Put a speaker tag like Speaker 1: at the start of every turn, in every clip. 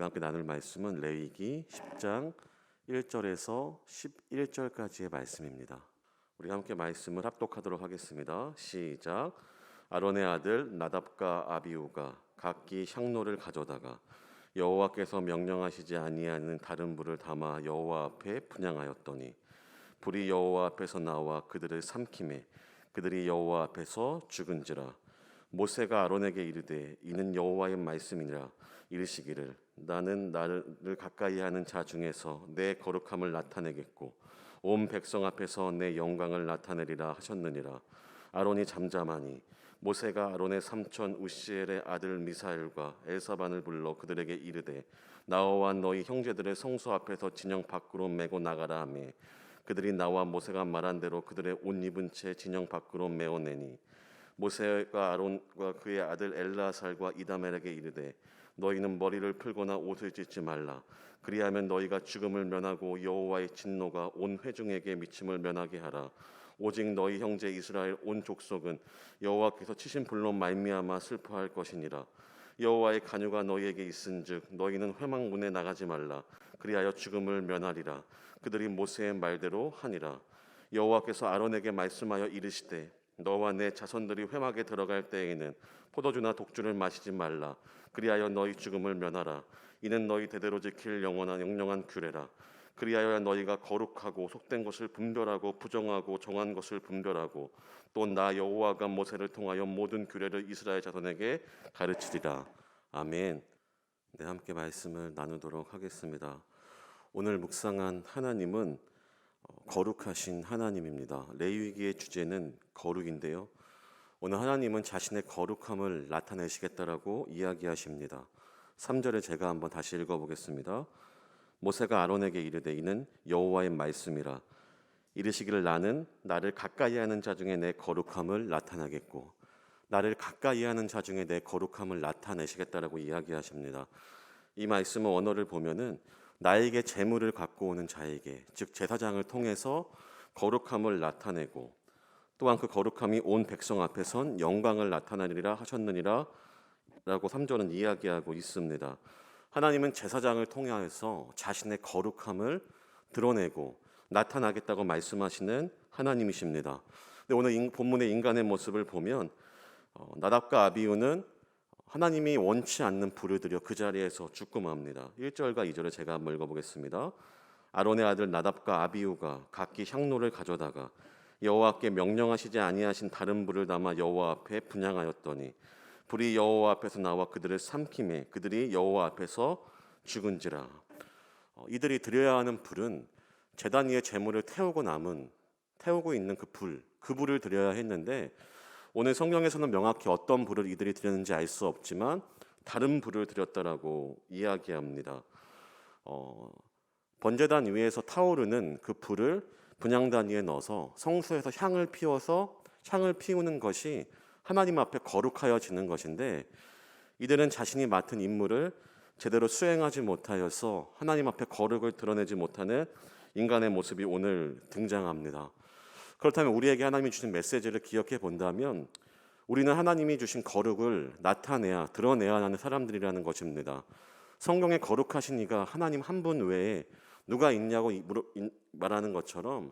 Speaker 1: 우리가 함께 나눌 말씀은 레위기 10장 1절에서 11절까지의 말씀입니다. 우리가 함께 말씀을 합독하도록 하겠습니다. 시작. 아론의 아들 나답과 아비후가 각기 향로를 가져다가 여호와께서 명령하시지 아니하는 다른 불을 담아 여호와 앞에 분향하였더니 불이 여호와 앞에서 나와 그들을 삼키매 그들이 여호와 앞에서 죽은지라. 모세가 아론에게 이르되 이는 여호와의 말씀이니라. 이르시기를 나는 나를 가까이 하는 자 중에서 내 거룩함을 나타내겠고 온 백성 앞에서 내 영광을 나타내리라 하셨느니라. 아론이 잠잠하니 모세가 아론의 삼촌 우시엘의 아들 미사엘과 엘사반을 불러 그들에게 이르되 나와 너희 형제들의 성소 앞에서 진영 밖으로 메고 나가라 하며 그들이 나와 모세가 말한 대로 그들의 옷 입은 채 진영 밖으로 메어내니 모세가 아론과 그의 아들 엘라살과 이다멜에게 이르되 너희는 머리를 풀거나 옷을 찢지 말라. 그리하면 너희가 죽음을 면하고 여호와의 진노가 온 회중에게 미침을 면하게 하라. 오직 너희 형제 이스라엘 온 족속은 여호와께서 치신 불로 말미암아 슬퍼할 것이니라. 여호와의 간유가 너희에게 있은즉 너희는 회막문에 나가지 말라. 그리하여 죽음을 면하리라. 그들이 모세의 말대로 하니라. 여호와께서 아론에게 말씀하여 이르시되 너와 내 자손들이 회막에 들어갈 때에는 포도주나 독주를 마시지 말라. 그리하여 너희 죽음을 면하라. 이는 너희 대대로 지킬 영영한 규례라. 그리하여 너희가 거룩하고 속된 것을 분별하고 부정하고 정한 것을 분별하고 또 나 여호와가 모세를 통하여 모든 규례를 이스라엘 자손에게 가르치리라. 아멘. 네, 함께 말씀을 나누도록 하겠습니다. 오늘 묵상한 하나님은 거룩하신 하나님입니다. 레위기의 주제는 거룩인데요. 오늘 하나님은 자신의 거룩함을 나타내시겠다라고 이야기하십니다. 3절에 제가 한번 다시 읽어보겠습니다. 모세가 아론에게 이르되 이는 여호와의 말씀이라. 이르시기를 나는 나를 가까이 하는 자 중에 내 거룩함을 나타내겠고 나를 가까이 하는 자 중에 내 거룩함을 나타내시겠다라고 이야기하십니다. 이 말씀의 언어를 보면은 나에게 재물을 갖고 오는 자에게 즉 제사장을 통해서 거룩함을 나타내고 또한 그 거룩함이 온 백성 앞에선 영광을 나타내리라 하셨느니라 라고 3절은 이야기하고 있습니다. 하나님은 제사장을 통해서 자신의 거룩함을 드러내고 나타나겠다고 말씀하시는 하나님이십니다. 근데 오늘 본문의 인간의 모습을 보면 나답과 아비후는 하나님이 원치 않는 불을 들여 그 자리에서 죽고 맙니다. 1절과 2절을 제가 한번 읽어보겠습니다. 아론의 아들 나답과 아비후가 각기 향로를 가져다가 여호와께 명령하시지 아니하신 다른 불을 담아 여호와 앞에 분향하였더니 불이 여호와 앞에서 나와 그들을 삼키매 그들이 여호와 앞에서 죽은지라. 이들이 드려야 하는 불은 제단 위에 제물을 태우고 있는 그 불을 드려야 했는데 오늘 성경에서는 명확히 어떤 불을 이들이 드렸는지 알 수 없지만 다른 불을 드렸다라고 이야기합니다. 번제단 위에서 타오르는 그 불을 분향단 위에 넣어서 성소에서 향을 피우는 것이 하나님 앞에 거룩하여지는 것인데 이들은 자신이 맡은 임무를 제대로 수행하지 못하여서 하나님 앞에 거룩을 드러내지 못하는 인간의 모습이 오늘 등장합니다. 그렇다면 우리에게 하나님이 주신 메시지를 기억해 본다면 우리는 하나님이 주신 거룩을 드러내야 하는 사람들이라는 것입니다. 성경에 거룩하신 이가 하나님 한 분 외에 누가 있냐고 말하는 것처럼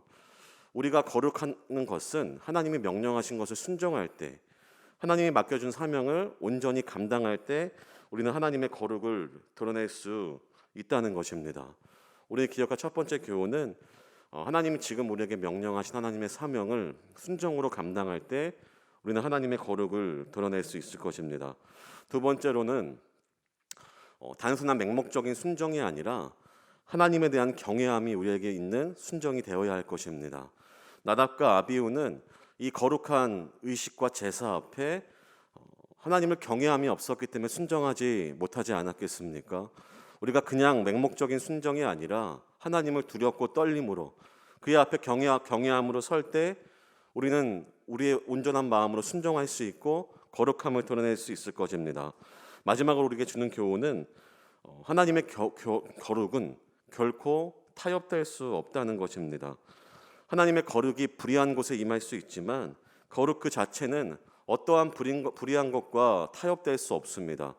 Speaker 1: 우리가 거룩하는 것은 하나님이 명령하신 것을 순종할 때 하나님이 맡겨준 사명을 온전히 감당할 때 우리는 하나님의 거룩을 드러낼 수 있다는 것입니다. 우리의 기억과 첫 번째 교훈은 하나님이 지금 우리에게 명령하신 하나님의 사명을 순종으로 감당할 때 우리는 하나님의 거룩을 드러낼 수 있을 것입니다. 두 번째로는 단순한 맹목적인 순종이 아니라 하나님에 대한 경외함이 우리에게 있는 순종이 되어야 할 것입니다. 나답과 아비후는 이 거룩한 의식과 제사 앞에 하나님을 경외함이 없었기 때문에 순종하지 못하지 않았겠습니까? 우리가 그냥 맹목적인 순종이 아니라 하나님을 두렵고 떨림으로 그의 앞에 경외함으로 설 때 우리는 우리의 온전한 마음으로 순종할 수 있고 거룩함을 드러낼 수 있을 것입니다. 마지막으로 우리에게 주는 교훈은 하나님의 거룩은 결코 타협될 수 없다는 것입니다. 하나님의 거룩이 불의한 곳에 임할 수 있지만 거룩 그 자체는 어떠한 불의한 것과 타협될 수 없습니다.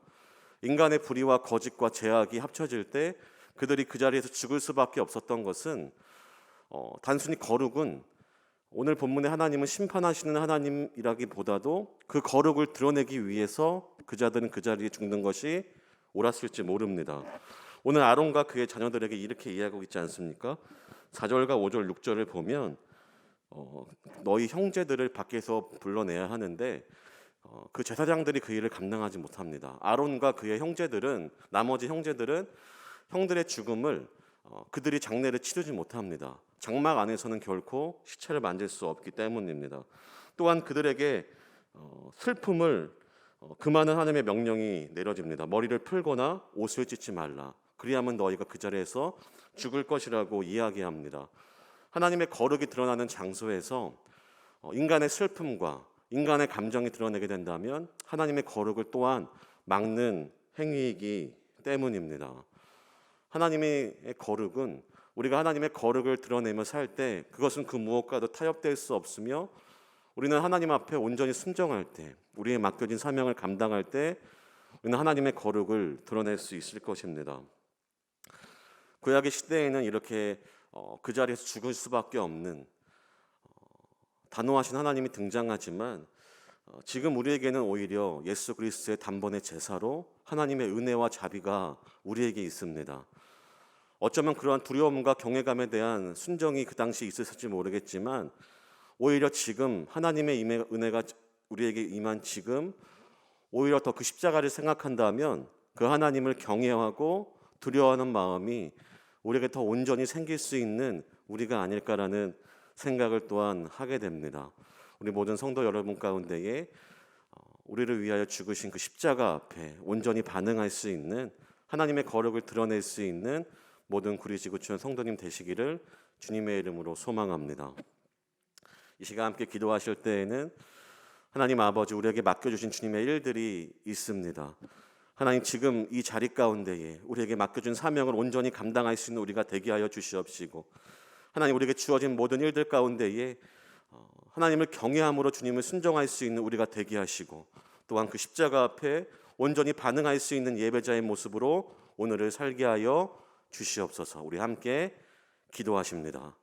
Speaker 1: 인간의 불의와 거짓과 죄악이 합쳐질 때 그들이 그 자리에서 죽을 수밖에 없었던 것은 단순히 거룩은 오늘 본문의 하나님은 심판하시는 하나님이라기보다도 그 거룩을 드러내기 위해서 그 자들은 그 자리에 죽는 것이 옳았을지 모릅니다. 오늘 아론과 그의 자녀들에게 이렇게 이야기하고 있지 않습니까? 4절과 5절, 6절을 보면 너희 형제들을 밖에서 불러내야 하는데 그 제사장들이 그 일을 감당하지 못합니다. 아론과 그의 형제들은, 나머지 형제들은 형들의 죽음을 그들이 장례를 치르지 못합니다. 장막 안에서는 결코 시체를 만질 수 없기 때문입니다. 또한 그들에게 슬픔을 금하는 하나님의 명령이 내려집니다. 머리를 풀거나 옷을 찢지 말라. 그리하면 너희가 그 자리에서 죽을 것이라고 이야기합니다. 하나님의 거룩이 드러나는 장소에서 인간의 슬픔과 인간의 감정이 드러내게 된다면 하나님의 거룩을 또한 막는 행위이기 때문입니다. 하나님의 거룩은 우리가 하나님의 거룩을 드러내며 살 때 그것은 그 무엇과도 타협될 수 없으며 우리는 하나님 앞에 온전히 순종할 때, 우리의 맡겨진 사명을 감당할 때 우리는 하나님의 거룩을 드러낼 수 있을 것입니다. 구약의 시대에는 이렇게 그 자리에서 죽을 수밖에 없는 단호하신 하나님이 등장하지만 지금 우리에게는 오히려 예수 그리스도의 단번의 제사로 하나님의 은혜와 자비가 우리에게 있습니다. 어쩌면 그러한 두려움과 경외감에 대한 순종이 그 당시 있었을지 모르겠지만 오히려 지금 하나님의 은혜가 우리에게 임한 지금 오히려 더 그 십자가를 생각한다면 그 하나님을 경외하고 두려워하는 마음이 우리에게 더 온전히 생길 수 있는 우리가 아닐까라는 생각을 또한 하게 됩니다. 우리 모든 성도 여러분 가운데에 우리를 위하여 죽으신 그 십자가 앞에 온전히 반응할 수 있는 하나님의 거룩을 드러낼 수 있는 모든 구리지구촌 성도님 되시기를 주님의 이름으로 소망합니다. 이 시간 함께 기도하실 때에는 하나님 아버지, 우리에게 맡겨주신 주님의 일들이 있습니다. 하나님, 지금 이 자리 가운데에 우리에게 맡겨준 사명을 온전히 감당할 수 있는 우리가 되게 하여 주시옵시고, 하나님, 우리에게 주어진 모든 일들 가운데에 하나님을 경외함으로 주님을 순종할 수 있는 우리가 되게 하시고, 또한 그 십자가 앞에 온전히 반응할 수 있는 예배자의 모습으로 오늘을 살게 하여 주시옵소서. 우리 함께 기도하십니다.